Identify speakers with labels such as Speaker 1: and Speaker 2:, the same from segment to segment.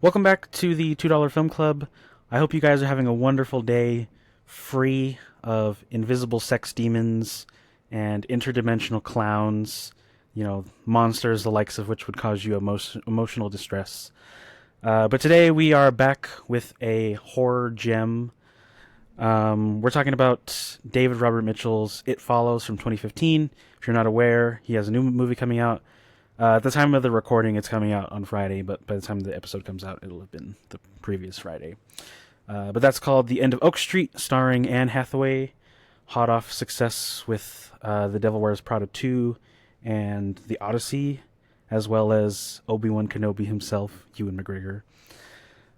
Speaker 1: Welcome back to the $2 Film Club. I hope you guys are having a wonderful day, free of invisible sex demons and interdimensional clowns, monsters the likes of which would cause you emotional distress. But today we are back with a horror gem. We're talking about David Robert Mitchell's It Follows from 2015. If you're not aware, he has a new movie coming out. At the time of the recording, it's coming out on Friday, but by the time the episode comes out, it'll have been the previous Friday. But that's called The End of Oak Street, starring Anne Hathaway, hot off success with The Devil Wears Prada 2 and The Odyssey, as well as Obi-Wan Kenobi himself, Ewan McGregor.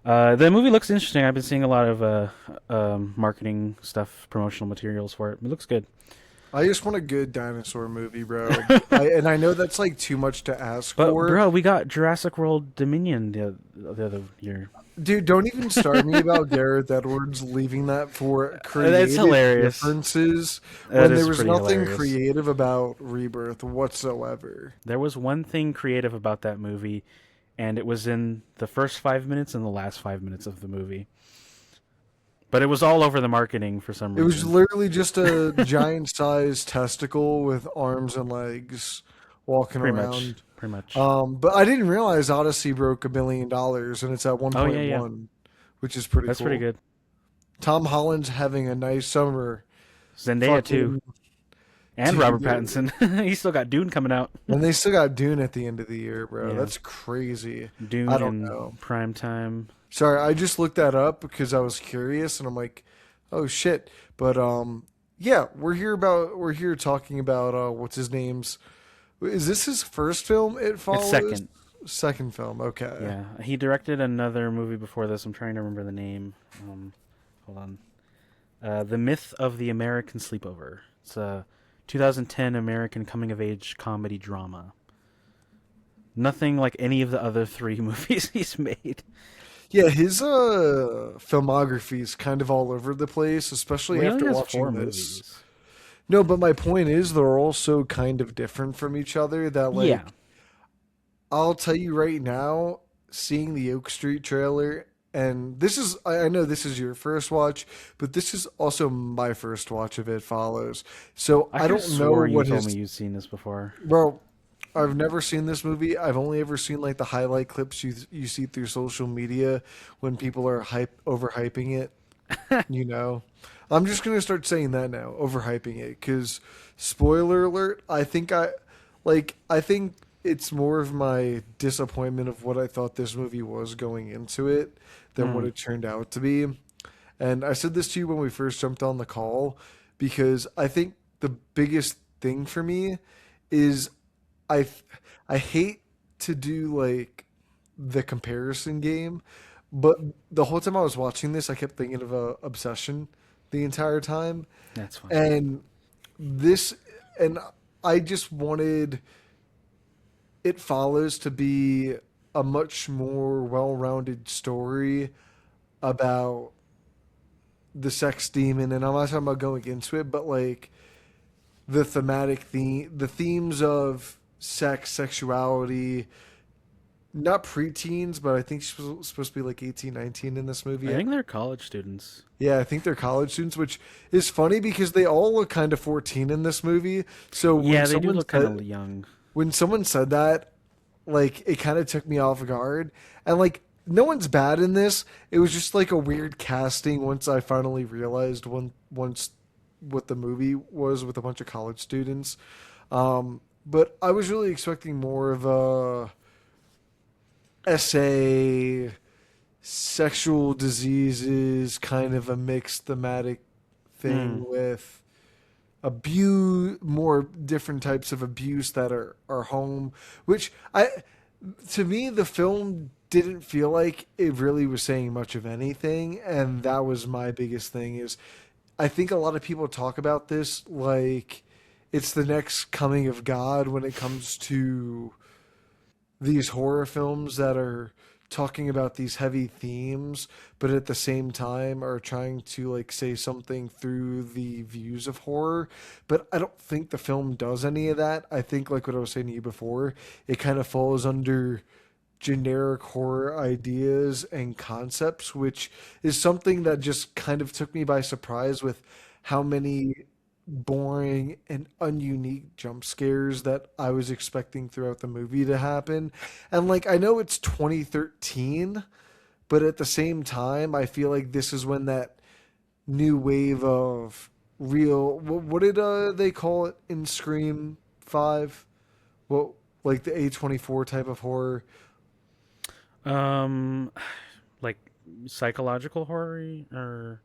Speaker 1: The movie looks interesting. I've been seeing a lot of marketing stuff, promotional materials for it. It looks good.
Speaker 2: I just want a good dinosaur movie, bro. And I know that's like too much to ask
Speaker 1: But
Speaker 2: for.
Speaker 1: bro, we got Jurassic World Dominion the other year.
Speaker 2: Dude, don't even start me about Gareth Edwards leaving that for
Speaker 1: That's
Speaker 2: creative
Speaker 1: hilarious.
Speaker 2: differences
Speaker 1: That
Speaker 2: when
Speaker 1: is
Speaker 2: there was
Speaker 1: pretty
Speaker 2: nothing
Speaker 1: hilarious.
Speaker 2: creative about Rebirth whatsoever.
Speaker 1: There was one thing creative about that movie, and it was in the first 5 minutes and the last 5 minutes of the movie. But it was all over the marketing for some
Speaker 2: It was
Speaker 1: reason.
Speaker 2: literally just a giant-sized testicle with arms and legs walking
Speaker 1: Pretty much.
Speaker 2: around.
Speaker 1: Pretty much.
Speaker 2: But I didn't realize Odyssey broke $1 billion and it's at
Speaker 1: Oh yeah, yeah.
Speaker 2: 1.1, which is pretty
Speaker 1: That's pretty
Speaker 2: cool.
Speaker 1: good.
Speaker 2: Tom Holland's having a nice summer.
Speaker 1: Zendaya too.
Speaker 2: Fucking
Speaker 1: And Robert
Speaker 2: dude.
Speaker 1: Pattinson. He's still got Dune coming out.
Speaker 2: And they still got Dune at the end of the year, bro.
Speaker 1: Yeah.
Speaker 2: That's crazy. I
Speaker 1: Dune
Speaker 2: don't
Speaker 1: in
Speaker 2: know.
Speaker 1: prime time.
Speaker 2: Sorry, I just looked that up because I was curious and I'm like, oh shit. But yeah, we're here talking about what's his name's, is this his first film it
Speaker 1: It's
Speaker 2: follows?
Speaker 1: second.
Speaker 2: Second film, okay.
Speaker 1: Yeah. He directed another movie before this. I'm trying to remember the name. Hold on. The Myth of the American Sleepover. It's a 2010 American coming of age comedy drama. Nothing like any of the other three movies he's made.
Speaker 2: Yeah, his filmography is kind of all over the place, especially
Speaker 1: Well, he only
Speaker 2: after
Speaker 1: has four
Speaker 2: watching this.
Speaker 1: movies.
Speaker 2: No, but my point is they're all so kind of different from each other that
Speaker 1: Yeah.
Speaker 2: like I'll tell you right now, seeing the Oak Street trailer, and this is, I know this is your first watch, but this is also my first watch of It Follows. So
Speaker 1: I
Speaker 2: I
Speaker 1: could have
Speaker 2: don't know
Speaker 1: swore you
Speaker 2: what
Speaker 1: told me
Speaker 2: his,
Speaker 1: you'd seen this before.
Speaker 2: bro, I've never seen this movie. I've only ever seen like the highlight clips you see through social media when people are overhyping it, you know. I'm just gonna start saying that now, overhyping it, because spoiler alert, I think it's more of my disappointment of what I thought this movie was going into it than what
Speaker 1: Hmm.
Speaker 2: it turned out to be. And I said this to you when we first jumped on the call because I think the biggest thing for me is I I hate to do like the comparison game, but the whole time I was watching this, I kept thinking of a obsession the entire time,
Speaker 1: That's funny.
Speaker 2: and this, and I just wanted It Follows to be a much more well-rounded story about the sex demon, and I'm not talking about going into it, but like the themes of sex, sexuality, not preteens, but I think she's supposed to be like 18, 19 in this
Speaker 1: I
Speaker 2: movie.
Speaker 1: think they're college students.
Speaker 2: Yeah, I think they're college students, which is funny because they all look kind of 14 in this movie. So
Speaker 1: Yeah, they do look kind of young.
Speaker 2: when someone said that, like it kind of took me off guard. And like no one's bad in this. It was just like a weird casting once I finally realized once what the movie was with a bunch of college students. But I was really expecting more of a essay, sexual diseases, kind of a mixed thematic
Speaker 1: Hmm.
Speaker 2: thing with abuse, more different types of abuse that are home, which I, to me, the film didn't feel like it really was saying much of anything, and that was my biggest thing is I think a lot of people talk about this like it's the next coming of God when it comes to these horror films that are talking about these heavy themes, but at the same time are trying to like say something through the views of horror. But I don't think the film does any of that. I think like what I was saying to you before, it kind of falls under generic horror ideas and concepts, which is something that just kind of took me by surprise with how many boring and ununique jump scares that I was expecting throughout the movie to happen. And like I know it's 2013, but at the same time I feel like this is when that new wave of real what did they call it in Scream 5? Well, like the A24 type of horror.
Speaker 1: Um, like psychological horror, or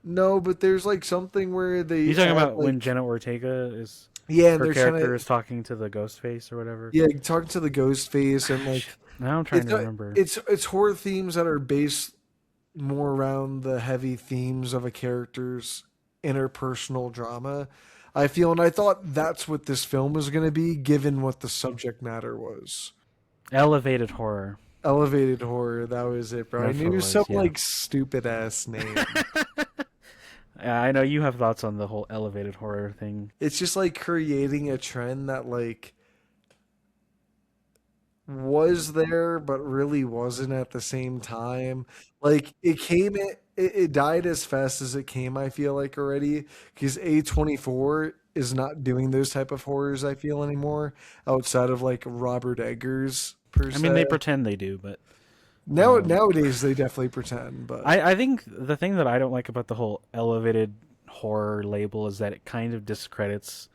Speaker 2: No, but there's like something where
Speaker 1: you
Speaker 2: they
Speaker 1: talking
Speaker 2: add
Speaker 1: about when
Speaker 2: like
Speaker 1: Jenna Ortega is
Speaker 2: yeah, and
Speaker 1: her
Speaker 2: they're trying
Speaker 1: character
Speaker 2: to
Speaker 1: is talking to the ghost face or whatever?
Speaker 2: yeah, talking to the ghost face and like
Speaker 1: Shit. Now I'm trying
Speaker 2: it's
Speaker 1: to remember.
Speaker 2: it's horror themes that are based more around the heavy themes of a character's interpersonal drama. I feel, and I thought that's what this film was going to be, given what the subject matter was.
Speaker 1: Elevated horror.
Speaker 2: Elevated horror, that was it, bro. I
Speaker 1: That's what it
Speaker 2: knew some
Speaker 1: was. Yeah.
Speaker 2: like stupid ass name.
Speaker 1: Yeah, I know you have thoughts on the whole elevated horror thing.
Speaker 2: It's just like creating a trend that like was there but really wasn't at the same time. Like it died as fast as it came, I feel like already, because A24 is not doing those type of horrors I feel anymore outside of like Robert Eggers per
Speaker 1: I mean, they
Speaker 2: se.
Speaker 1: pretend they do, but
Speaker 2: Nowadays they definitely pretend, but
Speaker 1: I think the thing that I don't like about the whole elevated horror label is that it kind of discredits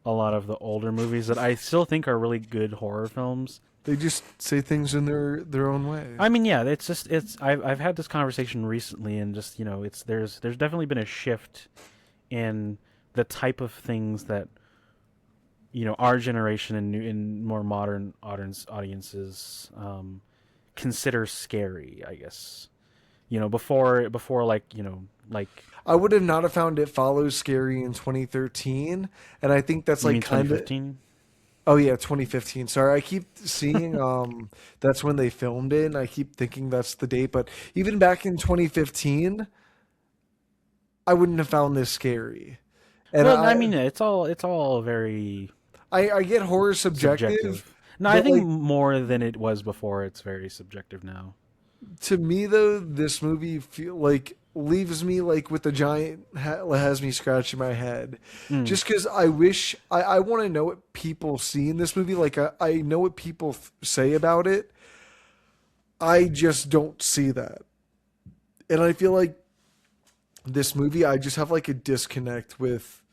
Speaker 1: a lot of the older movies that I still think are really good horror films.
Speaker 2: they just say things in their own way.
Speaker 1: I mean, yeah, it's just it's I've had this conversation recently, and just it's there's definitely been a shift in the type of things that our generation and new and more modern audiences consider scary. I guess before like
Speaker 2: I would have not have found It Follows scary in 2013, and I think that's
Speaker 1: you
Speaker 2: like
Speaker 1: mean
Speaker 2: kind of
Speaker 1: 2015.
Speaker 2: oh yeah, 2015. Sorry, I keep seeing that's when they filmed it, and I keep thinking that's the date, but even back in 2015, I wouldn't have found this scary. And
Speaker 1: Well, I mean, it's all very
Speaker 2: I get horror subjective,
Speaker 1: subjective. No, I
Speaker 2: but
Speaker 1: think
Speaker 2: like
Speaker 1: more than it was before. It's very subjective now.
Speaker 2: to me though, this movie feel like leaves me like with a giant has me scratching my head,
Speaker 1: Mm.
Speaker 2: just because I wish I want to know what people see in this movie. Like I know what people say about it. I just don't see that, and I feel like this movie I just have like a disconnect with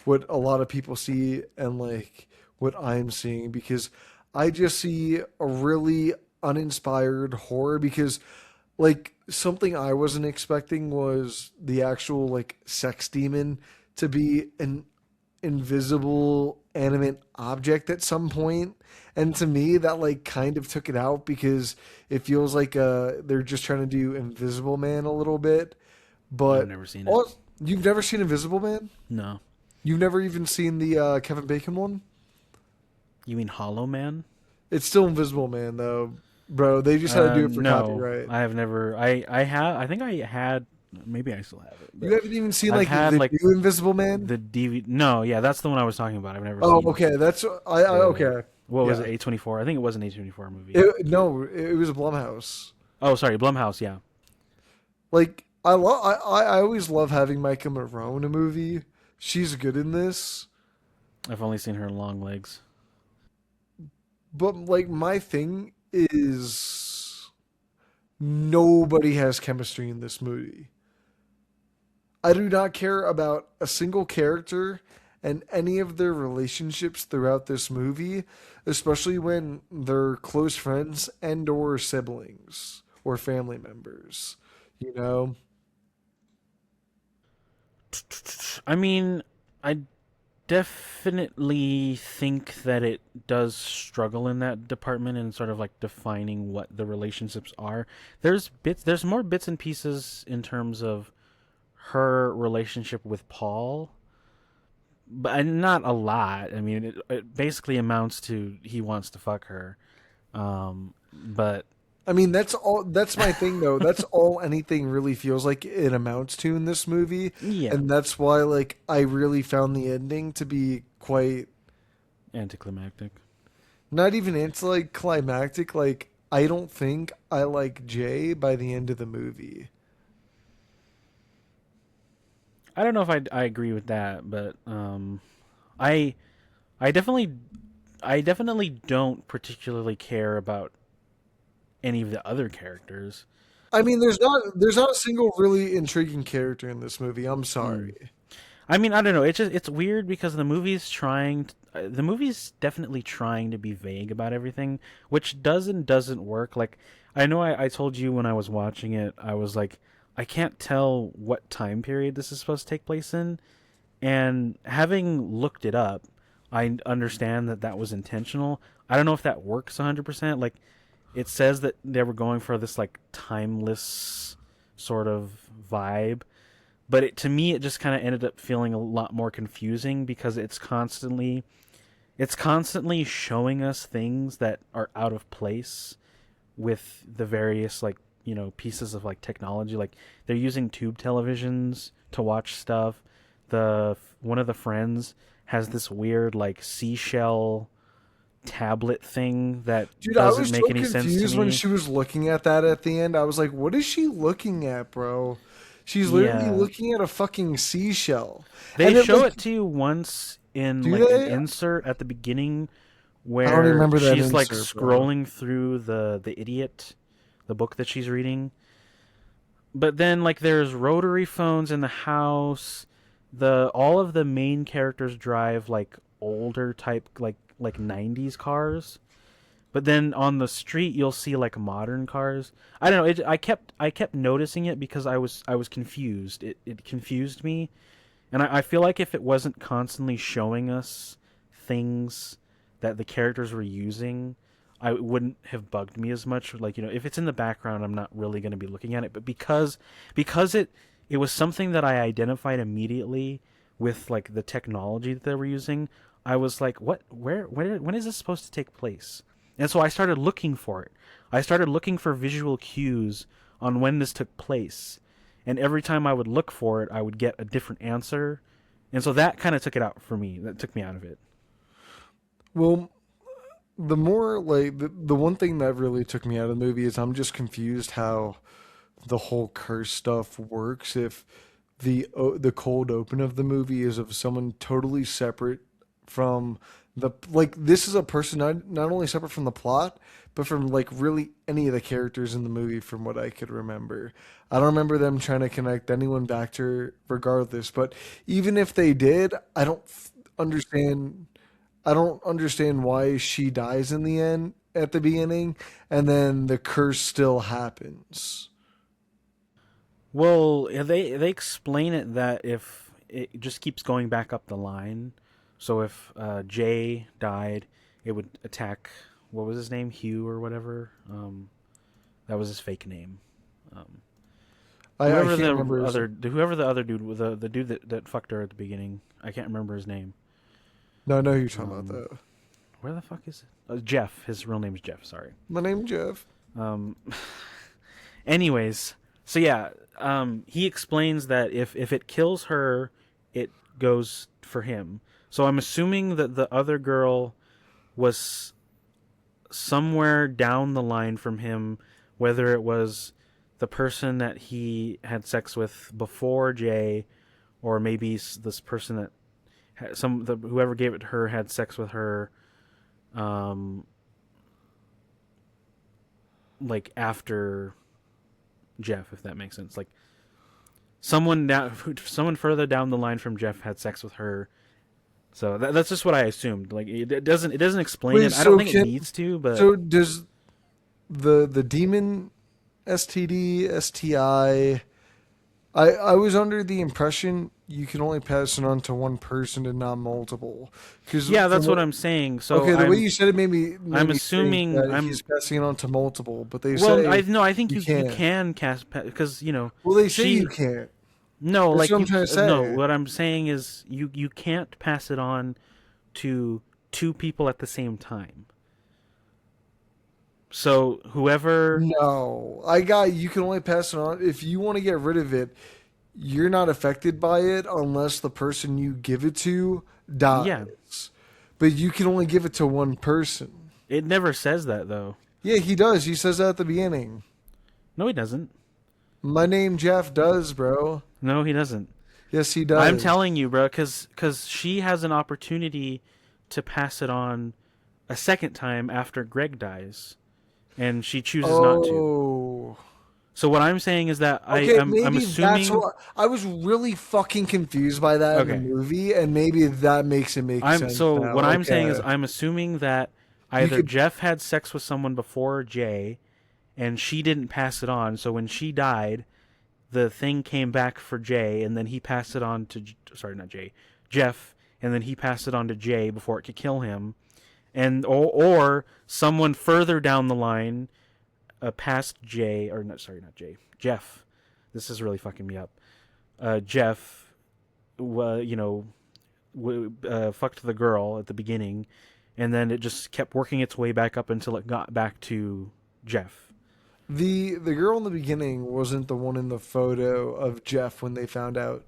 Speaker 2: what a lot of people see and like what I'm seeing, because I just see a really uninspired horror, because like something I wasn't expecting was the actual like sex demon to be an invisible animate object at some point. And to me that like kind of took it out, because it feels like they're just trying to do Invisible Man a little bit.
Speaker 1: I've
Speaker 2: But
Speaker 1: never seen it.
Speaker 2: all, you've never seen Invisible Man?
Speaker 1: No.
Speaker 2: You've never even seen the Kevin Bacon one?
Speaker 1: You mean Hollow Man?
Speaker 2: It's still Invisible Man though, bro. They just had to do it for
Speaker 1: No,
Speaker 2: copyright.
Speaker 1: I have never. I have. I think I had. Maybe I still have it.
Speaker 2: You
Speaker 1: But
Speaker 2: haven't even seen
Speaker 1: I've
Speaker 2: like
Speaker 1: had
Speaker 2: the
Speaker 1: like
Speaker 2: new Invisible Man?
Speaker 1: the DVD. No, yeah, that's the one I was talking about. I've never
Speaker 2: Oh,
Speaker 1: seen.
Speaker 2: okay. That's I
Speaker 1: The
Speaker 2: okay.
Speaker 1: what was
Speaker 2: Yeah.
Speaker 1: it? A24. I think it was an A24 movie.
Speaker 2: No, it was Blumhouse.
Speaker 1: Oh, sorry, Blumhouse. Yeah.
Speaker 2: Like I always love having Micah Monroe in a movie. She's good in this.
Speaker 1: I've only seen her in Long Legs.
Speaker 2: But like my thing is nobody has chemistry in this movie. I do not care about a single character and any of their relationships throughout this movie, especially when they're close friends and or siblings or family members, you know?
Speaker 1: I mean, I definitely think that it does struggle in that department and sort of like defining what the relationships are. There's more bits and pieces in terms of her relationship with Paul, but not a lot. I mean, it basically amounts to he wants to fuck her. But
Speaker 2: I mean, that's my thing though. That's all anything really feels like it amounts to in this movie.
Speaker 1: yeah,
Speaker 2: And that's why like I really found the ending to be quite
Speaker 1: anticlimactic.
Speaker 2: not even anticlimactic, like I don't think I like Jay by the end of the movie.
Speaker 1: I don't know if I agree with that, but I I definitely I definitely don't particularly care about any of the other characters.
Speaker 2: I mean, there's not a single really intriguing character in this movie. I'm
Speaker 1: Hmm.
Speaker 2: sorry.
Speaker 1: I mean, I don't know. It's weird because the movie's definitely trying to be vague about everything, which doesn't work. Like I know I told you when I was watching it, I was like, I can't tell what time period this is supposed to take place in, and having looked it up, I understand that that was intentional. I don't know if that works 100%. Like it says that they were going for this like timeless sort of vibe, but to me it just kind of ended up feeling a lot more confusing because it's constantly showing us things that are out of place with the various like pieces of like technology. Like they're using tube televisions to watch stuff. The one of the friends has this weird like seashell tablet thing that
Speaker 2: Dude, I
Speaker 1: doesn't
Speaker 2: was
Speaker 1: make
Speaker 2: so
Speaker 1: any sense to
Speaker 2: confused when
Speaker 1: me.
Speaker 2: she was looking at that at the end. I was like, what is she looking at, bro? She's literally
Speaker 1: Yeah,
Speaker 2: looking at a fucking seashell.
Speaker 1: they
Speaker 2: And it
Speaker 1: show
Speaker 2: like,
Speaker 1: it to you once in
Speaker 2: do
Speaker 1: like an
Speaker 2: they?
Speaker 1: insert at the beginning
Speaker 2: I don't even
Speaker 1: where
Speaker 2: remember that
Speaker 1: she's like
Speaker 2: insert, bro.
Speaker 1: scrolling through the idiot, the book that she's reading. But then like there's rotary phones in the house. The all of the main characters drive like older type like 90s cars. But then on the street you'll see like modern cars. I don't know. I kept noticing it because I was confused. It confused me, and I feel like if it wasn't constantly showing us things that the characters were using, I wouldn't have bugged me as much. Like, if it's in the background, I'm not really going to be looking at it. But because it was something that I identified immediately with like the technology that they were using, I was like, what? Where? When is this supposed to take place? And so I started looking for it. I started looking for visual cues on when this took place, and every time I would look for it, I would get a different answer, and so that kind of took it out for me. That took me out of it.
Speaker 2: Well, the more like the one thing that really took me out of the movie is I'm just confused how the whole curse stuff works. If the cold open of the movie is of someone totally separate from the like this is a person not only separate from the plot but from like really any of the characters in the movie from what I could remember. I don't remember them trying to connect anyone back to her regardless, but even if they did, understand I don't understand why she dies in the end at the beginning and then the curse still happens.
Speaker 1: Well, they explain it that if it just keeps going back up the line, so if Jay died, it would attack. What was his name? Hugh or whatever. That was his fake name. Um,
Speaker 2: I can't remember his.
Speaker 1: whoever the other dude, the dude that fucked her at the beginning. I can't remember his name.
Speaker 2: No, I know who you're talking about
Speaker 1: Um,
Speaker 2: though.
Speaker 1: where the fuck is it? Jeff. His real name is Jeff. Sorry.
Speaker 2: My name Jeff.
Speaker 1: Um, anyways, so yeah, he explains that if it kills her, it goes for him. So I'm assuming that the other girl was somewhere down the line from him, whether it was the person that he had sex with before Jay, or maybe this person that whoever gave it to her had sex with her, um, like after Jeff, if that makes sense. Like someone further down the line from Jeff had sex with her. So that's just what I assumed. Like it doesn't explain
Speaker 2: Wait,
Speaker 1: it. I don't
Speaker 2: so
Speaker 1: think it
Speaker 2: can
Speaker 1: needs to, but
Speaker 2: so does the demon STD STI? I was under the impression you can only pass it on to one person and not multiple. Because
Speaker 1: yeah,
Speaker 2: from
Speaker 1: that's what
Speaker 2: what
Speaker 1: I'm saying. So
Speaker 2: okay, the way
Speaker 1: I'm
Speaker 2: you said it made
Speaker 1: I'm
Speaker 2: me think
Speaker 1: assuming
Speaker 2: that he's passing it on to multiple, but they
Speaker 1: well,
Speaker 2: say
Speaker 1: I think
Speaker 2: you
Speaker 1: you
Speaker 2: can't.
Speaker 1: can cast because
Speaker 2: Well, they say you
Speaker 1: she
Speaker 2: can't.
Speaker 1: no
Speaker 2: That's
Speaker 1: like
Speaker 2: what I'm trying to
Speaker 1: no,
Speaker 2: say.
Speaker 1: what I'm saying is you can't pass it on to two people at the same time. So whoever
Speaker 2: No, I got you can only pass it on if you want to get rid of it. You're not affected by it unless the person you give it to
Speaker 1: yeah,
Speaker 2: dies. But you can only give it to one person.
Speaker 1: it never says that though.
Speaker 2: Yeah, he does. He says that at the beginning.
Speaker 1: No, he doesn't.
Speaker 2: My name Jeff does, bro.
Speaker 1: No, he doesn't.
Speaker 2: Yes, he
Speaker 1: I'm
Speaker 2: does.
Speaker 1: telling you, bro, because she has an opportunity to pass it on a second time after Greg dies, and she chooses not to.
Speaker 2: Oh.
Speaker 1: So what I'm saying is that
Speaker 2: Okay,
Speaker 1: I'm
Speaker 2: maybe that's
Speaker 1: assuming.
Speaker 2: what I was really fucking confused by that in the
Speaker 1: Okay,
Speaker 2: movie, and maybe that makes it make
Speaker 1: I'm
Speaker 2: sense
Speaker 1: so
Speaker 2: now.
Speaker 1: what I'm saying is
Speaker 2: Okay.
Speaker 1: I'm assuming that
Speaker 2: You
Speaker 1: either
Speaker 2: could
Speaker 1: Jeff had sex with someone before Jay, and she didn't pass it on. So when she died, the thing came back for Jay, and then he passed it on to sorry, not Jay, Jeff, and then he passed it on to Jay before it could kill him, and or someone further down the line, past Jay, or not, sorry, not Jay, Jeff. This is really fucking me up. Jeff, you know, fucked the girl at the beginning, and then it just kept working its way back up until it got back to Jeff.
Speaker 2: the girl in the beginning wasn't the one in the photo of Jeff when they found out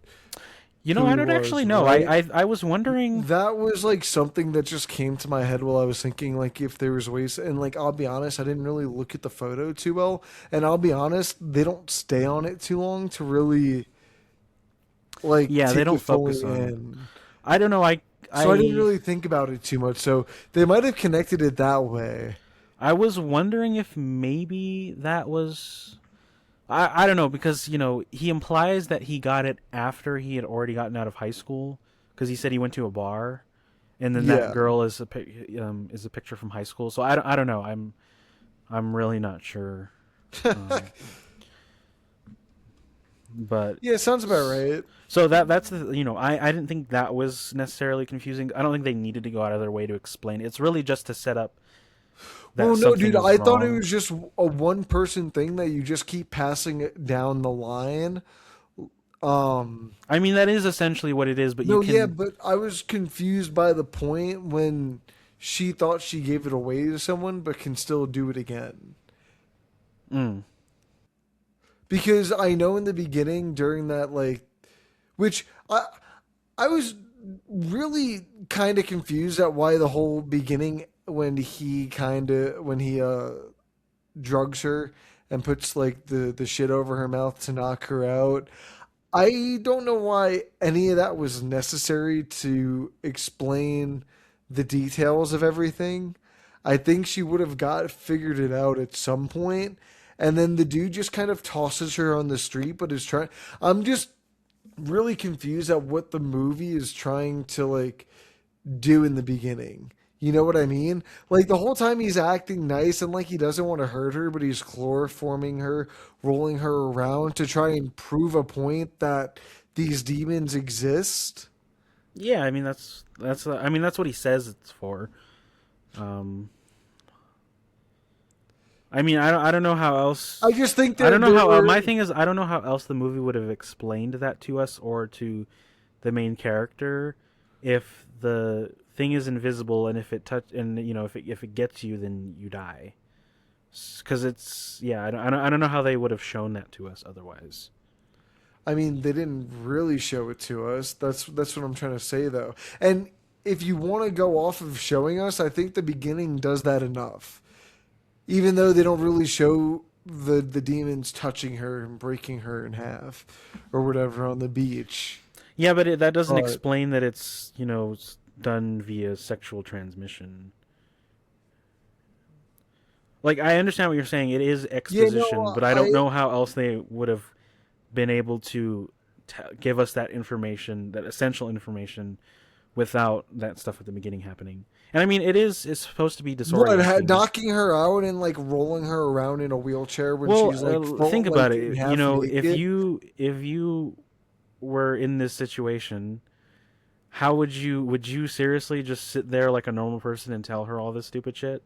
Speaker 1: You know,
Speaker 2: who
Speaker 1: I
Speaker 2: he
Speaker 1: don't actually
Speaker 2: was,
Speaker 1: know.
Speaker 2: right?
Speaker 1: I was wondering.
Speaker 2: That was like something that just came to my head while I was thinking like if there was ways, and like I'll be honest, I didn't really look at the photo too well, and I'll be honest, they don't stay on it too long to really like
Speaker 1: Yeah, they
Speaker 2: take
Speaker 1: don't
Speaker 2: it fully
Speaker 1: focus on it.
Speaker 2: in.
Speaker 1: I don't know.
Speaker 2: So I didn't
Speaker 1: I
Speaker 2: really think about it too much. So they might have connected it that way.
Speaker 1: I was wondering if maybe that was. I don't know because he implies that he got it after he had already gotten out of high school because he said he went to a bar, and then that
Speaker 2: Yeah.
Speaker 1: girl is a picture from high school. So I don't know. I'm really not sure. Um, but
Speaker 2: Yeah, sounds about right.
Speaker 1: so that's the I didn't think that was necessarily confusing. I don't think they needed to go out of their way to explain. It's really just to set up that
Speaker 2: Well, no,
Speaker 1: something
Speaker 2: dude,
Speaker 1: is
Speaker 2: I thought it
Speaker 1: wrong.
Speaker 2: was just a one person thing that you just keep passing it down the line. Um,
Speaker 1: I mean, that is essentially what it is, but you
Speaker 2: no, yeah,
Speaker 1: can.
Speaker 2: but I was confused by the point when she thought she gave it away to someone but can still do it again.
Speaker 1: Mm,
Speaker 2: Because I know in the beginning during that like which I was really kind of confused at why the whole beginning when he drugs her and puts like the shit over her mouth to knock her out. I don't know why any of that was necessary to explain the details of everything. I think she would have got figured it out at some point, and then the dude just kind of tosses her on the street, but is trying. I'm just really confused at what the movie is trying to like do in the beginning. You know what I mean? Like the whole time he's acting nice and like he doesn't want to hurt her, but he's chloroforming her, rolling her around to try and prove a point that these demons exist.
Speaker 1: yeah, I mean that's I mean that's what he says it's for. Um, I mean I don't know how else.
Speaker 2: I just think
Speaker 1: I don't know
Speaker 2: there
Speaker 1: how.
Speaker 2: were
Speaker 1: My thing is I don't know how else the movie would have explained that to us or to the main character if the thing is invisible and if it touch and if it gets you then you die. Because it's yeah I don't know how they would have shown that to us otherwise.
Speaker 2: I mean, they didn't really show it to us. That's what I'm trying to say though. And if you want to go off of showing us, I think the beginning does that enough. Even though they don't really show the demons touching her and breaking her in half or whatever on the beach.
Speaker 1: Yeah, but that doesn't
Speaker 2: But
Speaker 1: explain that it's it's done via sexual transmission. Like I understand what you're saying. It is
Speaker 2: yeah,
Speaker 1: exposition,
Speaker 2: no,
Speaker 1: but I don't
Speaker 2: I
Speaker 1: know how else they would have been able to give us that information, that essential information, without that stuff at the beginning happening. And I mean, it's supposed to be disorienting.
Speaker 2: knocking her out and like rolling her around in a wheelchair when
Speaker 1: Well,
Speaker 2: she's like full
Speaker 1: think
Speaker 2: like
Speaker 1: about
Speaker 2: in
Speaker 1: it.
Speaker 2: half naked.
Speaker 1: If you were in this situation, how would you seriously just sit there like a normal person and tell her all this stupid shit?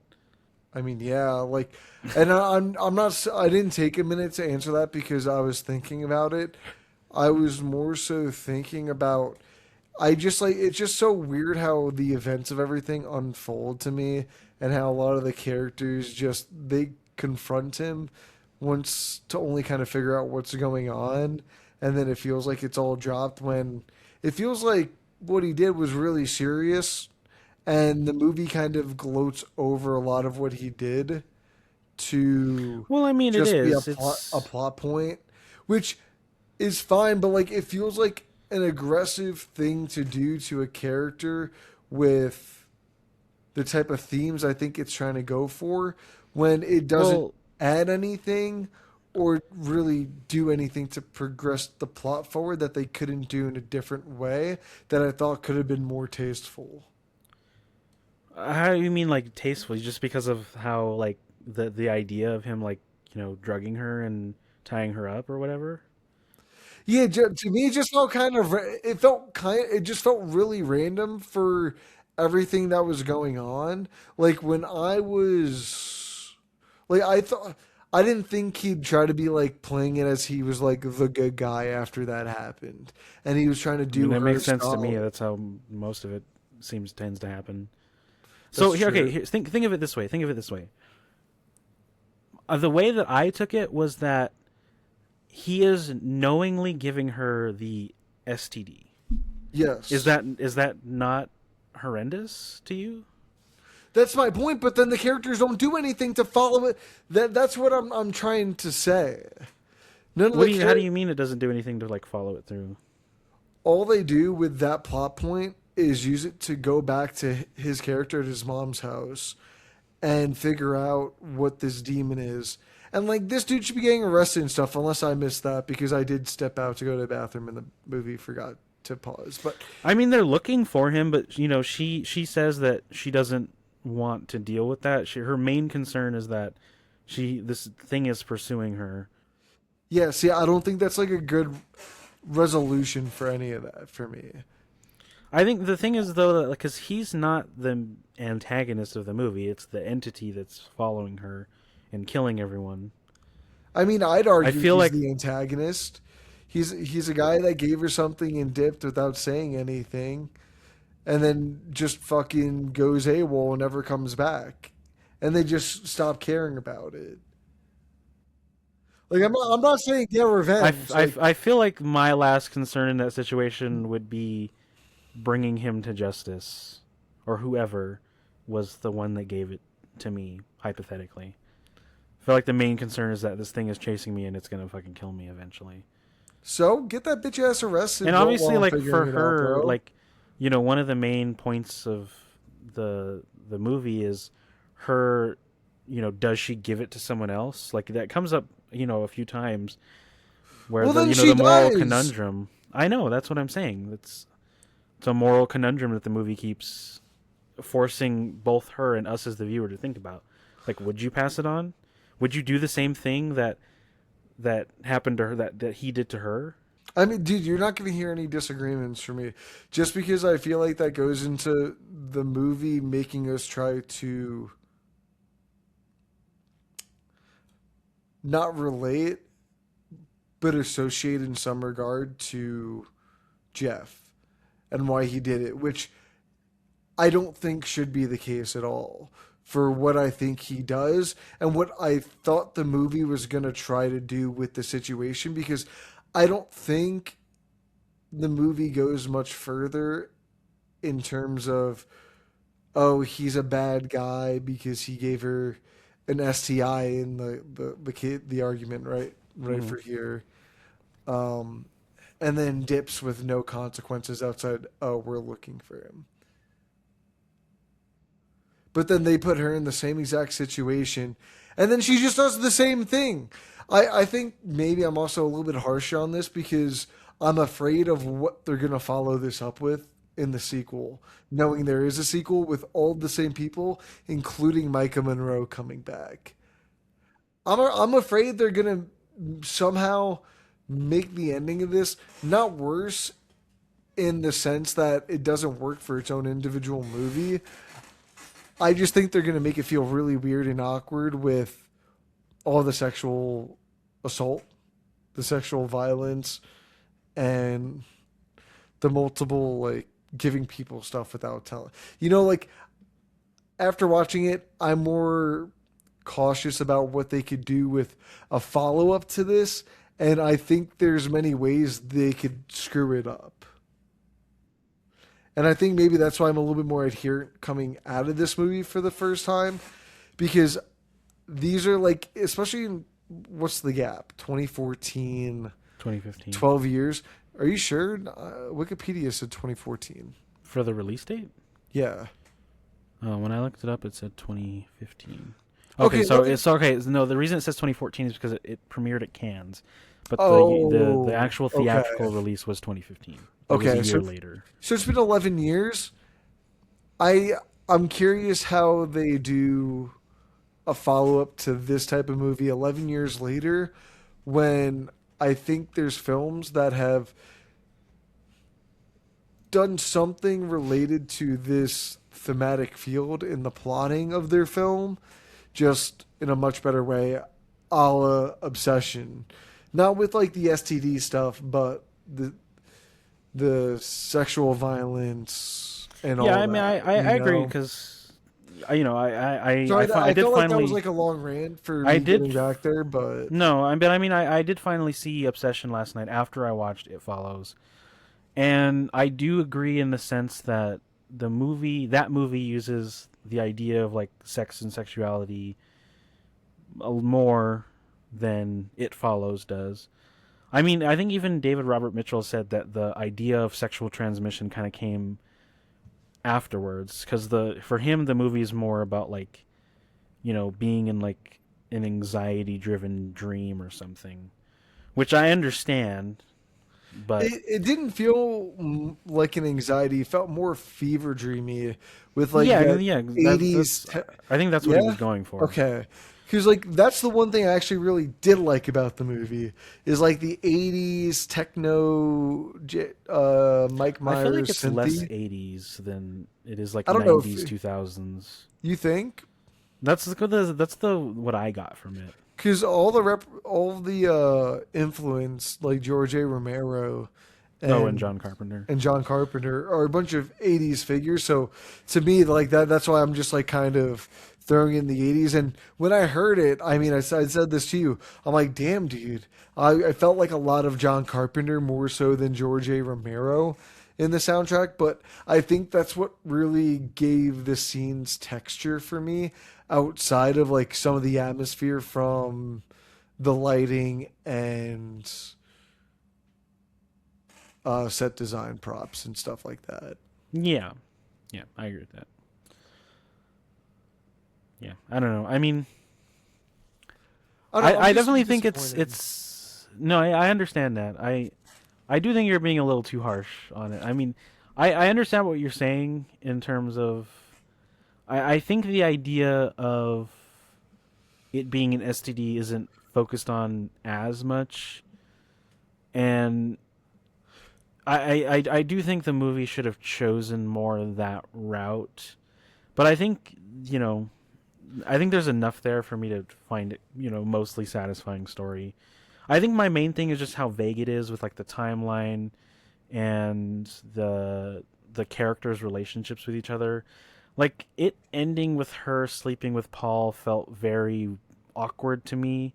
Speaker 2: I mean, yeah, like, and I'm not I didn't take a minute to answer that because I was thinking about it. I was more so thinking about I just like it's just so weird how the events of everything unfold to me and how a lot of the characters just they confront him once to only kind of figure out what's going on, and then it feels like it's all dropped when it feels like what he did was really serious and the movie kind of gloats over a lot of what he did to
Speaker 1: Well, I mean, it
Speaker 2: just be
Speaker 1: is.
Speaker 2: a
Speaker 1: It's
Speaker 2: plot point, which is fine, but like it feels like an aggressive thing to do to a character with the type of themes I think it's trying to go for when it doesn't
Speaker 1: well,
Speaker 2: add anything or really do anything to progress the plot forward that they couldn't do in a different way that I thought could have been more tasteful.
Speaker 1: how do you mean like tasteful? Just because of how like the idea of him like drugging her and tying her up or whatever?
Speaker 2: Yeah, to me, it just felt kind of. It felt kind. It just felt really random for everything that was going on. Like when I was, like I thought, I didn't think he'd try to be like playing it as he was like the good guy after that happened, and he was trying to
Speaker 1: I mean,
Speaker 2: do
Speaker 1: that
Speaker 2: her
Speaker 1: makes sense to me.
Speaker 2: solid.
Speaker 1: That's how most of it tends to happen. So
Speaker 2: That's
Speaker 1: here, okay,
Speaker 2: true.
Speaker 1: think of it this way. Think of it this way. The way that I took it was that he is knowingly giving her the STD.
Speaker 2: Yes,
Speaker 1: Is that not horrendous to you?
Speaker 2: that's my point. But then the characters don't do anything to follow it. That's what I'm trying to say. None of
Speaker 1: What
Speaker 2: the
Speaker 1: do you? How do
Speaker 2: characters.
Speaker 1: you mean it doesn't do anything to like follow it through?
Speaker 2: All they do with that plot point is use it to go back to his character at his mom's house and figure out what this demon is. And like this dude should be getting arrested and stuff, unless I missed that because I did step out to go to the bathroom and the movie forgot to pause. But
Speaker 1: I mean, they're looking for him, but she says that she doesn't want to deal with that. Her main concern is that this thing is pursuing her.
Speaker 2: yeah, see, I don't think that's like a good resolution for any of that for me.
Speaker 1: I think the thing is though that because he's not the antagonist of the movie, it's the entity that's following her and killing everyone.
Speaker 2: I mean, I'd
Speaker 1: I
Speaker 2: argue
Speaker 1: feel
Speaker 2: he's
Speaker 1: like
Speaker 2: the antagonist. He's a guy that gave her something and dipped without saying anything, and then just fucking goes AWOL and never comes back. And they just stop caring about it. Like I'm not saying get revenge. Like
Speaker 1: I feel like my last concern in that situation would be bringing him to justice, or whoever was the one that gave it to me, hypothetically. I feel like the main concern is that this thing is chasing me and it's gonna fucking kill me eventually.
Speaker 2: so, get that bitch ass arrested
Speaker 1: And
Speaker 2: while
Speaker 1: obviously,
Speaker 2: I'm
Speaker 1: like for
Speaker 2: figuring it out,
Speaker 1: her,
Speaker 2: bro.
Speaker 1: like one of the main points of the movie is her. Does she give it to someone else? Like that comes up, a few times where
Speaker 2: Well, then
Speaker 1: the
Speaker 2: she
Speaker 1: moral
Speaker 2: does.
Speaker 1: conundrum. I know that's what I'm saying. It's a moral conundrum that the movie keeps forcing both her and us as the viewer to think about. Like, would you pass it on? Would you do the same thing that happened to her that he did to her?
Speaker 2: I mean, dude, you're not going to hear any disagreements from me. Just because I feel like that goes into the movie making us try to not relate, but associate in some regard to Jeff and why he did it, which I don't think should be the case at all for what I think he does and what I thought the movie was going to try to do with the situation because I don't think the movie goes much further in terms of oh he's a bad guy because he gave her an STI in the kid the argument right
Speaker 1: Mm-hmm.
Speaker 2: for here um and then dips with no consequences outside oh we're looking for him. But then they put her in the same exact situation, and then she just does the same thing. I think maybe I'm also a little bit harsh on this because I'm afraid of what they're gonna follow this up with in the sequel, knowing there is a sequel with all the same people, including Micah Monroe coming back. I'm afraid they're gonna somehow make the ending of this not worse in the sense that it doesn't work for its own individual movie. I just think they're going to make it feel really weird and awkward with all the sexual assault, the sexual violence, and the multiple, like, giving people stuff without telling. Like, after watching it, I'm more cautious about what they could do with a follow up to this. And I think there's many ways they could screw it up. And I think maybe that's why I'm a little bit more adherent coming out of this movie for the first time because these are like, especially in, what's the gap? 2014,
Speaker 1: 2015
Speaker 2: 12 years. Are you sure? Wikipedia said 2014.
Speaker 1: for the release date.
Speaker 2: Yeah.
Speaker 1: When I looked it up, it said 2015. Okay,
Speaker 2: Okay,
Speaker 1: so
Speaker 2: let me.
Speaker 1: it's okay. No, the reason it says 2014 is because it premiered at Cannes, but the
Speaker 2: Oh,
Speaker 1: actual
Speaker 2: okay.
Speaker 1: theatrical release was 2015. It was a
Speaker 2: Okay,
Speaker 1: year later.
Speaker 2: so it's been 11 years. I I'm curious how they do a follow up to this type of movie 11 years later, when I think there's films that have done something related to this thematic field in the plotting of their film, just in a much better way, a la Obsession. Not with like the STD stuff, but the sexual violence and
Speaker 1: Yeah,
Speaker 2: all
Speaker 1: I mean,
Speaker 2: that.
Speaker 1: I agree because
Speaker 2: Sorry,
Speaker 1: I
Speaker 2: I
Speaker 1: did
Speaker 2: felt like that was
Speaker 1: finally
Speaker 2: like a long rant for
Speaker 1: I
Speaker 2: me
Speaker 1: did
Speaker 2: getting back there, but
Speaker 1: no, I mean I did finally see Obsession last night after I watched It Follows, and I do agree in the sense that that movie uses the idea of like sex and sexuality more than It Follows does. I mean, I think even David Robert Mitchell said that the idea of sexual transmission kind of came afterwards because the for him the movie is more about like being in like an anxiety driven dream or something, which I understand, but
Speaker 2: it didn't feel like an anxiety. It felt more fever dreamy with like
Speaker 1: yeah,
Speaker 2: that
Speaker 1: yeah,
Speaker 2: 80s.
Speaker 1: I think that's what he
Speaker 2: Yeah?
Speaker 1: was going for.
Speaker 2: Okay. Because like that's the one thing I actually really did like about the movie is like the 80s techno Mike
Speaker 1: I feel like
Speaker 2: Myers
Speaker 1: it's less
Speaker 2: synthy.
Speaker 1: 80s than it is like
Speaker 2: I don't know if
Speaker 1: 90s 2000s.
Speaker 2: you think,
Speaker 1: That's the what I got from it.
Speaker 2: because all the influence like George A. Romero
Speaker 1: Oh, and
Speaker 2: and
Speaker 1: John Carpenter.
Speaker 2: John Carpenter are a bunch of 80s figures. So to me, like that's why I'm just like kind of throwing in the 80s. And when I heard it, I mean, I said this to you. I'm like, damn, dude. I felt like a lot of John Carpenter more so than George A. Romero in the soundtrack. But I think that's what really gave the scenes texture for me outside of like some of the atmosphere from the lighting and set design props and stuff like that.
Speaker 1: Yeah, yeah, I agree with that. Yeah, I don't know. I mean,
Speaker 2: I don't know. I'm
Speaker 1: I
Speaker 2: just
Speaker 1: definitely think
Speaker 2: disappointed.
Speaker 1: it's no. I understand that. I do think you're being a little too harsh on it. I mean, I understand what you're saying in terms of. I think the idea of it being an STD isn't focused on as much, and I do think the movie should have chosen more that route. But I think I think there's enough there for me to find it mostly satisfying story. I think my main thing is just how vague it is with like the timeline and the characters' relationships with each other. Like it ending with her sleeping with Paul felt very awkward to me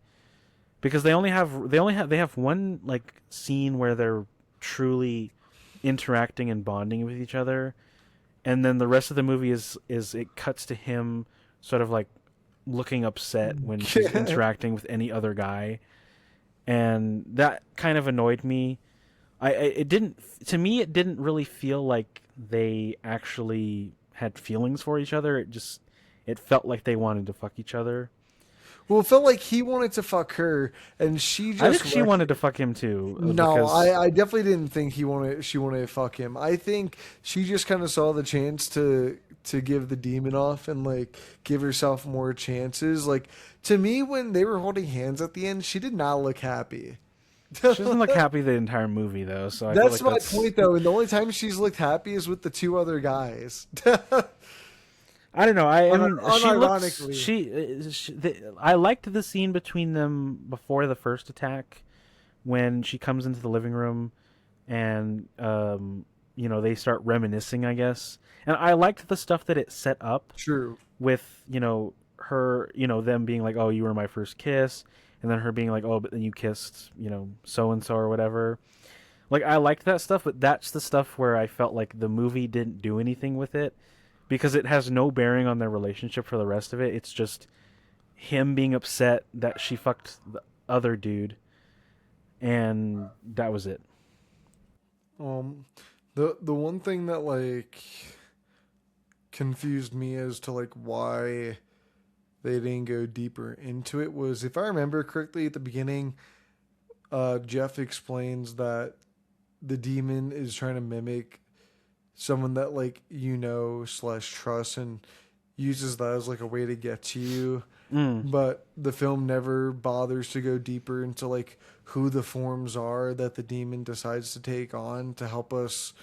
Speaker 1: because they have one like scene where they're truly interacting and bonding with each other, and then the rest of the movie is it cuts to him sort of like looking upset when she's interacting with any other guy, and that kind of annoyed me. It didn't to me it didn't really feel like they actually had feelings for each other. It felt like they wanted to fuck each other.
Speaker 2: Well, it felt like he wanted to fuck her, and she
Speaker 1: I
Speaker 2: just
Speaker 1: think she
Speaker 2: wrecked.
Speaker 1: wanted to fuck him too
Speaker 2: No,
Speaker 1: because
Speaker 2: I definitely didn't think she wanted to fuck him. I think she just kind of saw the chance to give the demon off and like give herself more chances. Like to me, when they were holding hands at the end, she did not look happy.
Speaker 1: she doesn't look happy the entire movie though. So I feel
Speaker 2: That's
Speaker 1: like
Speaker 2: my
Speaker 1: that's
Speaker 2: point, though. And the only time she's looked happy is with the two other guys.
Speaker 1: I don't know. I mean,
Speaker 2: Unironically,
Speaker 1: I liked the scene between them before the first attack when she comes into the living room and they start reminiscing, I guess. And I liked the stuff that it set up
Speaker 2: true.
Speaker 1: with her them being like, "Oh, you were my first kiss," and then her being like, "Oh, but then you kissed so and so or whatever." Like I liked that stuff, but that's the stuff where I felt like the movie didn't do anything with it because it has no bearing on their relationship for the rest of it. him being upset that she fucked the other dude, and that was it.
Speaker 2: Um, the one thing that like confused me as to like why they didn't go deeper into it was, if I remember correctly, at the beginning, Jeff explains that the demon is trying to mimic someone that like slash trust, and uses that as like a way to get to you.
Speaker 1: Mm,
Speaker 2: But the film never bothers to go deeper into like who the forms are that the demon decides to take on to help us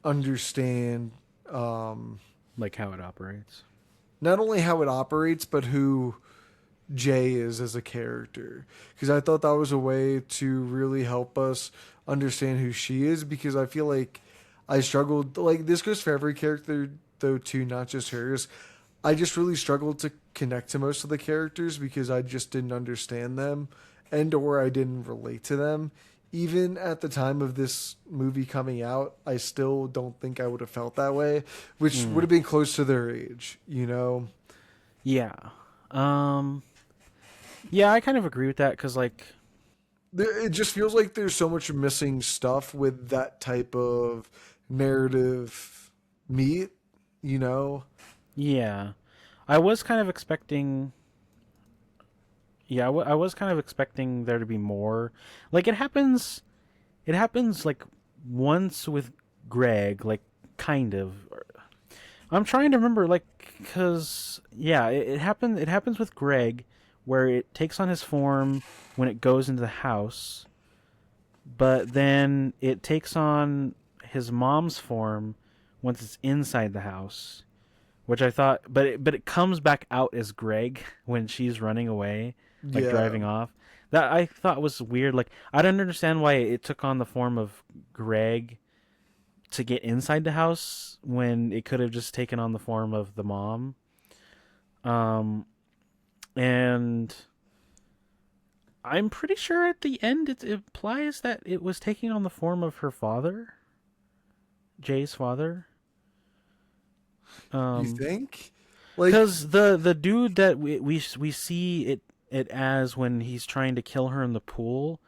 Speaker 2: understand, um,
Speaker 1: like how it operates.
Speaker 2: not only how it operates, but who Jay is as a character. Because I thought that was a way to really help us understand who she is. Because I feel like I struggled, like this goes for every character though too, not just hers. I just really struggled to connect to most of the characters because I just didn't understand them, and or I didn't relate to them. Even at the time of this movie coming out, I still don't think I would have felt that way, which would
Speaker 1: Mm,
Speaker 2: have been close to their age, you know?
Speaker 1: yeah. Um. Yeah, I kind of agree with that because, like,
Speaker 2: It just feels like there's so much missing stuff with that type of narrative meat, you know?
Speaker 1: yeah, I was kind of expecting. Yeah, I was kind of expecting there to be more. Like, it happens. It happens like once with Greg, like kind of. I'm trying to remember, like, because yeah, it happened. It happens with Greg, where it takes on his form when it goes into the house, but then it takes on his mom's form once it's inside the house. Which I thought, but it comes back out as Greg when she's running away, like
Speaker 2: Yeah.
Speaker 1: driving off. That I thought was weird. Like I don't understand why it took on the form of Greg to get inside the house when it could have just taken on the form of the mom. Um, and I'm pretty sure at the end it implies that it was taking on the form of her father, Jay's father.
Speaker 2: You
Speaker 1: Um,
Speaker 2: think? Like,
Speaker 1: Because the dude that we see it as when he's trying to kill her in the pool,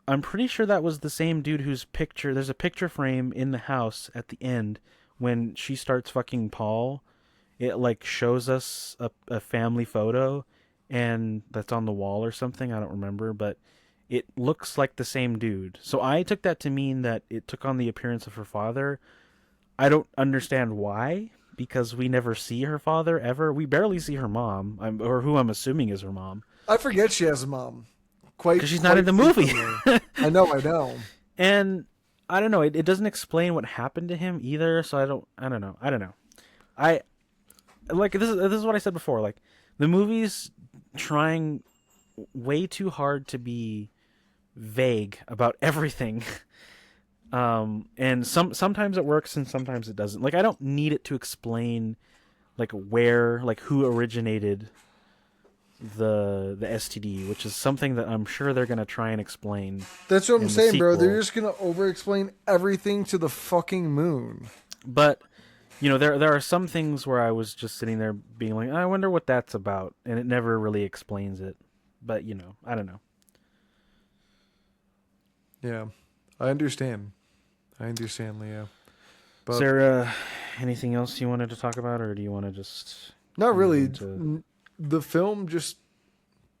Speaker 1: I'm pretty sure that was the same dude whose picture. There's a picture frame in the house at the end when she starts fucking Paul. It like shows us a family photo, and that's on the wall or something. I don't remember, but it looks like the same dude. So I took that to mean that it took on the appearance of her father. I don't understand why, because we never see her father ever. We barely see her mom, or who I'm assuming is her mom,
Speaker 2: I forget she has a mom.
Speaker 1: because
Speaker 2: Quite,
Speaker 1: she's not in
Speaker 2: quite
Speaker 1: the movie.
Speaker 2: frequently. I know, I know.
Speaker 1: And I don't know. It doesn't explain what happened to him either. So I don't know. I don't know. I like this is what I said before. Like the movie's trying way too hard to be vague about everything. And sometimes it works and sometimes it doesn't. Like I don't need it to explain like where, like who originated the STD, which is something that I'm sure they're gonna try and explain
Speaker 2: That's what I'm
Speaker 1: in the
Speaker 2: saying, bro. They're
Speaker 1: sequel.
Speaker 2: just gonna over explain everything to the fucking moon.
Speaker 1: But you know, there are some things where I was just sitting there being like, I wonder what that's about, and it never really explains it. But you know, I don't know.
Speaker 2: Yeah, I understand. I understand, Leo.
Speaker 1: Is
Speaker 2: But
Speaker 1: there anything else you wanted to talk about, or do you want to just
Speaker 2: not
Speaker 1: move
Speaker 2: really.
Speaker 1: into?
Speaker 2: The film just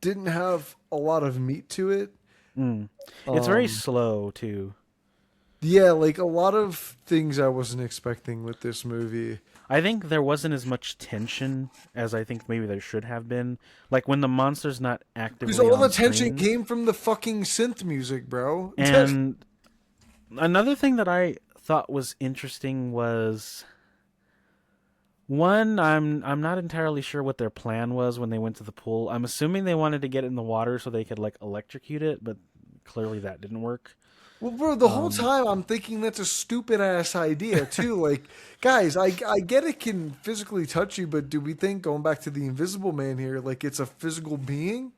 Speaker 2: didn't have a lot of meat to it.
Speaker 1: Mm. It's very
Speaker 2: Um,
Speaker 1: slow too.
Speaker 2: yeah, like a lot of things I wasn't expecting with this movie.
Speaker 1: I think there wasn't as much tension as I think maybe there should have been. Like when the monster's not
Speaker 2: Because
Speaker 1: actively
Speaker 2: all the
Speaker 1: on
Speaker 2: tension
Speaker 1: screen.
Speaker 2: came from the fucking synth music, bro.
Speaker 1: And another thing that I thought was interesting was one, I'm not entirely sure what their plan was when they went to the pool. I'm assuming they wanted to get in the water so they could like electrocute it, but clearly that didn't work.
Speaker 2: Well, bro, the whole
Speaker 1: Um,
Speaker 2: time I'm thinking that's a stupid ass idea too. Like, guys, I get it can physically touch you, but do we think, going back to the Invisible Man here, like it's a physical being?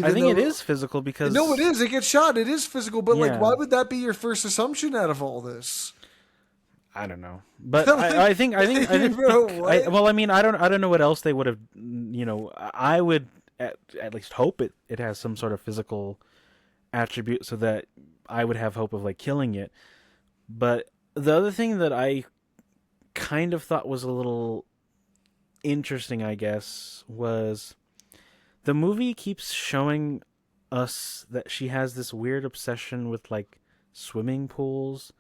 Speaker 1: I
Speaker 2: Even
Speaker 1: think it
Speaker 2: though
Speaker 1: is physical
Speaker 2: no, it
Speaker 1: because
Speaker 2: is. It gets shot. It is physical, but like,
Speaker 1: yeah,
Speaker 2: why would that be your first assumption out of all this?
Speaker 1: I don't know, but I think
Speaker 2: Bro, what?
Speaker 1: well, I mean, I don't know what else they would have. You know, I would at least hope it has some sort of physical attribute so that I would have hope of like killing it. But the other thing that I kind of thought was a little interesting, I guess, was the movie keeps showing us that she has this weird obsession with like swimming pools.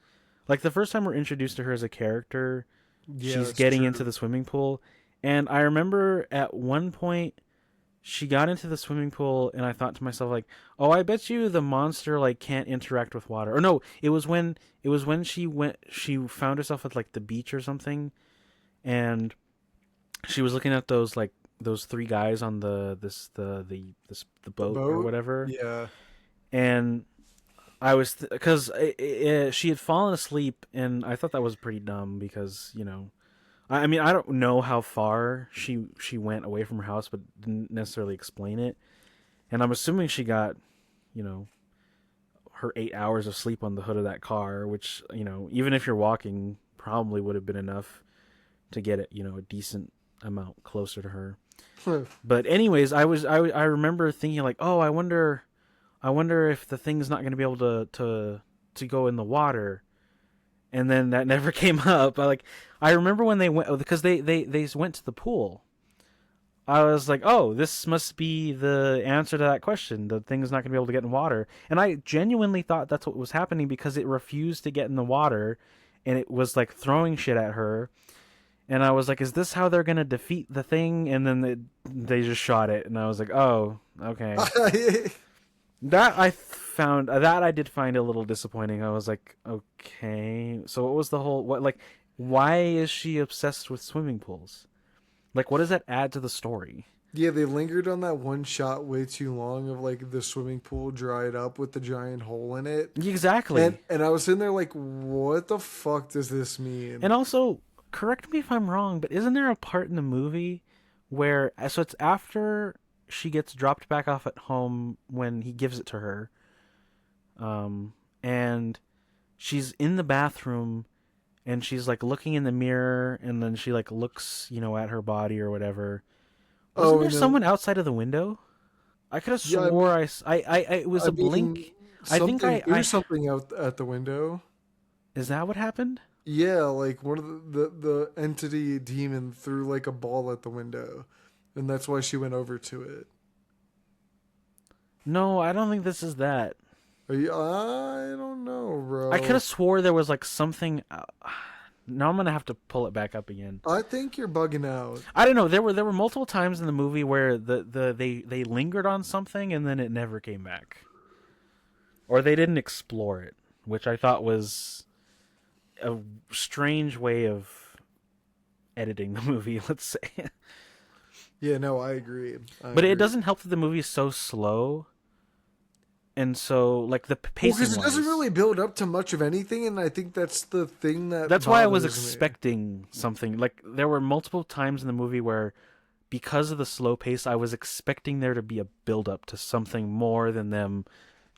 Speaker 1: Like the first time we're introduced to her as a character,
Speaker 2: Yeah,
Speaker 1: she's
Speaker 2: that's
Speaker 1: getting into
Speaker 2: true.
Speaker 1: the swimming pool, and I remember at one point she got into the swimming pool and I thought to myself like, "Oh, I bet you the monster like can't interact with water." Or no, it was when she found herself at like the beach or something and she was looking at those like those three guys on the
Speaker 2: The
Speaker 1: boat or
Speaker 2: boat?
Speaker 1: whatever,
Speaker 2: Yeah.
Speaker 1: and I was because she had fallen asleep, and I thought that was pretty dumb because I mean I don't know how far she went away from her house, but didn't necessarily explain it, and I'm assuming she got you know her 8 hours of sleep on the hood of that car, which even if you're walking, probably would have been enough to get it a decent amount closer to her. But anyways, I remember thinking like, oh, I wonder if the thing's not going to be able to go in the water, and then that never came up. I remember when they went because they went to the pool. I was like, oh, this must be the answer to that question. The thing's not going to be able to get in water, and I genuinely thought that's what was happening because it refused to get in the water, and it was like throwing shit at her. And I was like, is this how they're going to defeat the thing? And then they just shot it, and I was like, oh, okay. That I did find a little disappointing. I was like, okay. So what was the whole what like why is she obsessed with swimming pools? Like what does that add to the story?
Speaker 2: Yeah, they lingered on that one shot way too long of like the swimming pool dried up with the giant hole in it. And
Speaker 1: Exactly.
Speaker 2: and I was sitting there like, what the fuck does this mean?
Speaker 1: And also, correct me if I'm wrong, but isn't there a part in the movie where so it's after she gets dropped back off at home when he gives it to her, and she's in the bathroom and she's like looking in the mirror and then she like looks at her body or whatever. Wasn't
Speaker 2: Oh,
Speaker 1: there
Speaker 2: and then
Speaker 1: someone outside of the window? I could have
Speaker 2: yeah,
Speaker 1: swore it was
Speaker 2: I
Speaker 1: a
Speaker 2: mean
Speaker 1: blink. I think
Speaker 2: something. There
Speaker 1: I
Speaker 2: was something out at the window.
Speaker 1: is that what happened?
Speaker 2: Yeah, like one of the entity demon threw like a ball at the window, and that's why she went over to it.
Speaker 1: No, I don't think this is that.
Speaker 2: I don't know,
Speaker 1: I could
Speaker 2: bro.
Speaker 1: have swore there was like something. Now I'm gonna have to pull it back up again.
Speaker 2: I think you're bugging out.
Speaker 1: I don't know. There were multiple times in the movie where they lingered on something and then it never came back, or they didn't explore it, which I thought was a strange way of editing the movie. Let's say,
Speaker 2: Yeah, no, I agree. I
Speaker 1: but it
Speaker 2: agree.
Speaker 1: doesn't help that the movie is so slow, and so like the
Speaker 2: Well,
Speaker 1: pacing
Speaker 2: because it doesn't
Speaker 1: wise.
Speaker 2: really build up to much of anything, and I think that's the thing that
Speaker 1: That's why I was
Speaker 2: bothers me.
Speaker 1: expecting something. Like there were multiple times in the movie where because of the slow pace, I was expecting there to be a build up to something more than them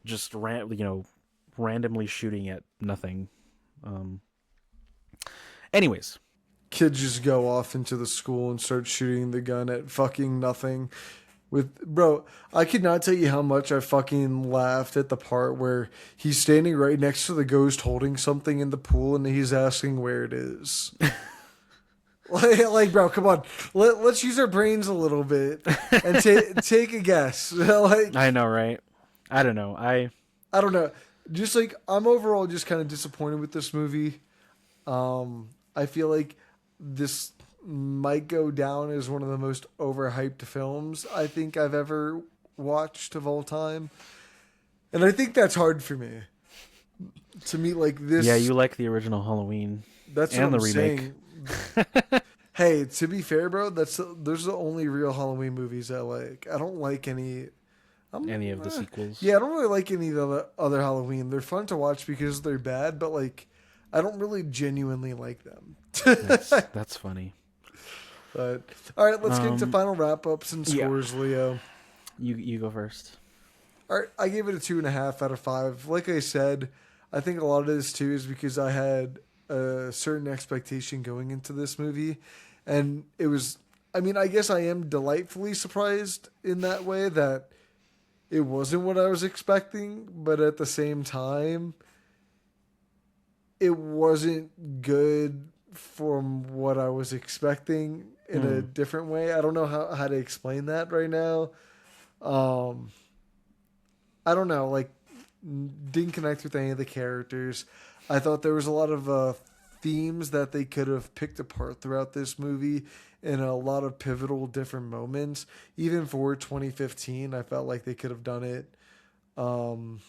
Speaker 1: just randomly shooting at nothing. Um, anyways,
Speaker 2: Kids just go off into the school and start shooting the gun at fucking nothing. With bro, I could not tell you how much I fucking laughed at the part where he's standing right next to the ghost holding something in the pool and he's asking where it is. Like, bro, come on. Let's use our brains a little bit and take a guess. Like,
Speaker 1: I know, right? I don't know.
Speaker 2: I don't know. Just like I'm overall just kind of disappointed with this movie. I feel like this might go down as one of the most overhyped films I think I've ever watched of all time. And I think that's hard for me to meet like
Speaker 1: Yeah,
Speaker 2: this.
Speaker 1: you like the original Halloween
Speaker 2: That's what
Speaker 1: and
Speaker 2: I'm
Speaker 1: the remake.
Speaker 2: saying. Hey, to be fair, bro, those are the only real Halloween movies I like. I don't like any.
Speaker 1: Any
Speaker 2: I'm
Speaker 1: of the sequels.
Speaker 2: Yeah, I don't really like any of the other Halloween. They're fun to watch because they're bad, but like I don't really genuinely like them.
Speaker 1: That's funny.
Speaker 2: But all right, let's get into
Speaker 1: Um,
Speaker 2: final wrap ups and
Speaker 1: yeah,
Speaker 2: scores, Leo.
Speaker 1: you go first.
Speaker 2: All right, I gave it a 2.5 out of 5. Like I said, I think a lot of this too is because I had a certain expectation going into this movie, and it was. I mean, I guess I am delightfully surprised in that way that it wasn't what I was expecting, but at the same time, it wasn't good from what I was expecting in a
Speaker 1: Mm.
Speaker 2: different way. I don't know how to explain that right now. Um, I don't know, like, didn't connect with any of the characters. I thought there was a lot of themes that they could have picked apart throughout this movie in a lot of pivotal different moments. Even for 2015, I felt like they could have done it. Um,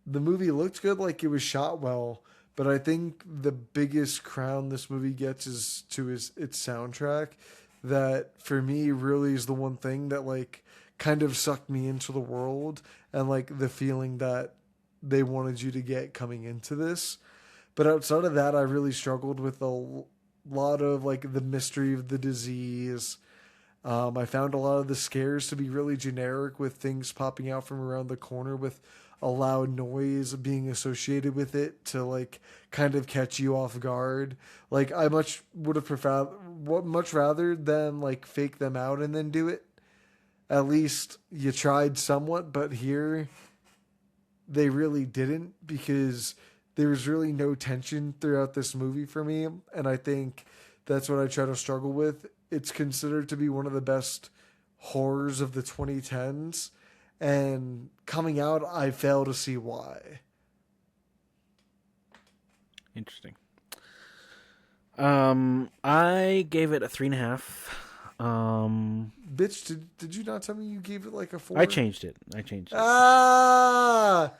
Speaker 2: the movie looked good, like it was shot well, but I think the biggest crown this movie gets is to its soundtrack. That for me really is the one thing that like kind of sucked me into the world and like the feeling that they wanted you to get coming into this. But outside of that, I really struggled with a lot of like the mystery of the disease. I found a lot of the scares to be really generic with things popping out from around the corner with a loud noise being associated with it to like kind of catch you off guard. Like I much would have preferred what much rather than like fake them out and then do it. At least you tried somewhat, but here they really didn't because there was really no tension throughout this movie for me, and I think that's what I try to struggle with. It's considered to be one of the best horrors of the 2010s, and coming out, I fail to see why.
Speaker 1: Interesting. I gave it a 3.5.
Speaker 2: Bitch, did you not tell me you gave it like a
Speaker 1: I
Speaker 2: 4?
Speaker 1: changed it. I changed it.
Speaker 2: Ah,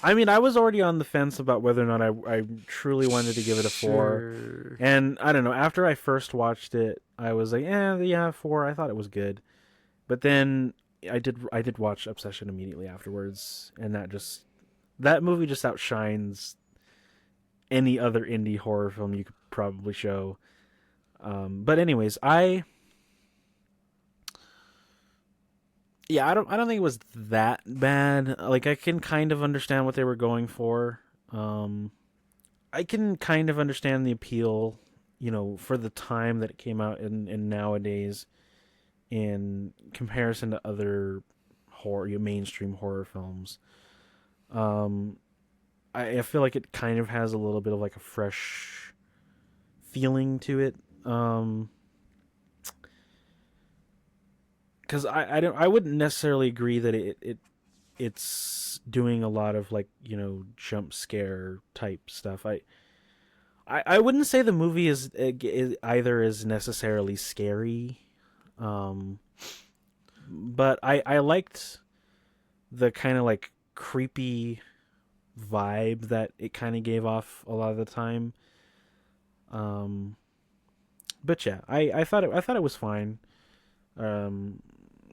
Speaker 1: I mean, I was already on the fence about whether or not I truly wanted to give it a 4.
Speaker 2: sure.
Speaker 1: And I don't know, after I first watched it, I was like, yeah, 4. I thought it was good. But then I did watch Obsession immediately afterwards, and that movie just outshines any other indie horror film you could probably show. But anyways, I don't think it was that bad. Like I can kind of understand what they were going for. I can kind of understand the appeal, for the time that it came out in nowadays in comparison to other horror, mainstream horror films. Um, I feel like it kind of has a little bit of like a fresh feeling to it. Because I wouldn't necessarily agree that it's doing a lot of like jump scare type stuff. I wouldn't say the movie is either is necessarily scary, um, but I liked the kind of like creepy vibe that it kind of gave off a lot of the time. Um, but yeah, I thought it was fine. Um,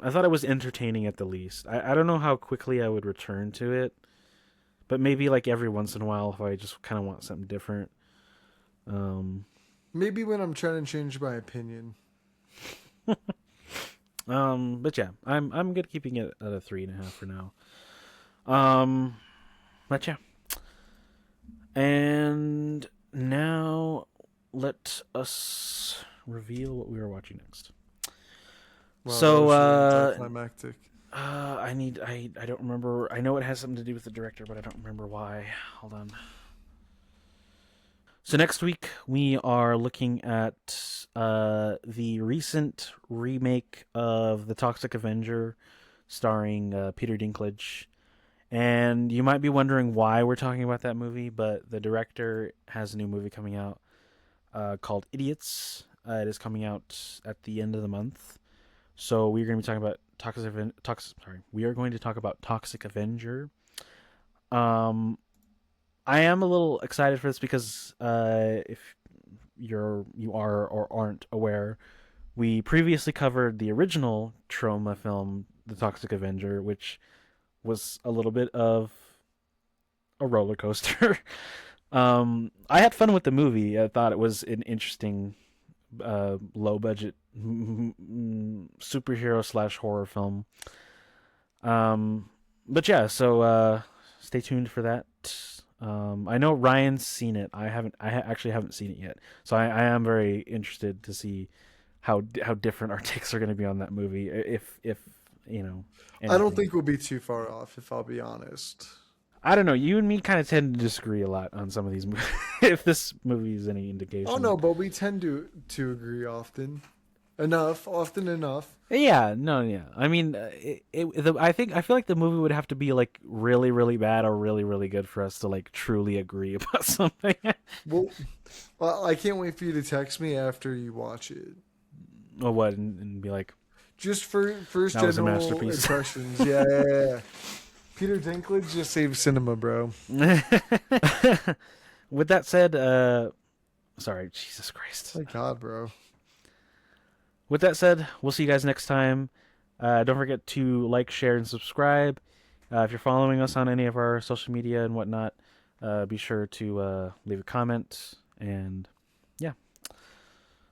Speaker 1: I thought it was entertaining at the least. I don't know how quickly I would return to it, but maybe like every once in a while if I just kind of want something different. Um,
Speaker 2: Maybe when I'm trying to change my opinion.
Speaker 1: but yeah, I'm good keeping it at a 3.5 for now. Um, but yeah, and now let us reveal what we are watching next.
Speaker 2: Wow, that
Speaker 1: So,
Speaker 2: was really anticlimactic.
Speaker 1: I don't remember. I know it has something to do with the director, but I don't remember why. Hold on. So next week we are looking at the recent remake of The Toxic Avenger, starring Peter Dinklage. And you might be wondering why we're talking about that movie, but the director has a new movie coming out called Idiots. It is coming out at the end of the month. So we're going to be talking about we are going to talk about Toxic Avenger. Um, I am a little excited for this because if you are or aren't aware, we previously covered the original Trauma film, The Toxic Avenger, which was a little bit of a roller coaster. I had fun with the movie. I thought it was an interesting, low budget superhero slash horror film. But yeah, so stay tuned for that. I know Ryan's seen it. I haven't. Actually haven't seen it yet. So I am very interested to see how different our takes are going to be on that movie. If you know
Speaker 2: I don't
Speaker 1: anything.
Speaker 2: think we'll be too far off, if I'll be honest.
Speaker 1: I don't know. You and me kind of tend to disagree a lot on some of these movies. If this movie is any
Speaker 2: Oh
Speaker 1: indication.
Speaker 2: no, but we tend to agree often. Often enough.
Speaker 1: Yeah, no, yeah. I mean, I feel like the movie would have to be like really, really bad or really, really good for us to like truly agree about something.
Speaker 2: Well, I can't wait for you to text me after you watch it.
Speaker 1: Or what, and be like,
Speaker 2: Just for first
Speaker 1: that was a
Speaker 2: general
Speaker 1: masterpiece.
Speaker 2: impressions. Yeah, yeah, yeah. Peter Dinklage just saved cinema, bro.
Speaker 1: With that said, sorry, Jesus Christ.
Speaker 2: My God, bro.
Speaker 1: With that said, we'll see you guys next time. Don't forget to like, share, and subscribe. If you're following us on any of our social media and whatnot, be sure to leave a comment. And yeah,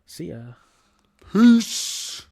Speaker 1: see ya.
Speaker 2: Peace.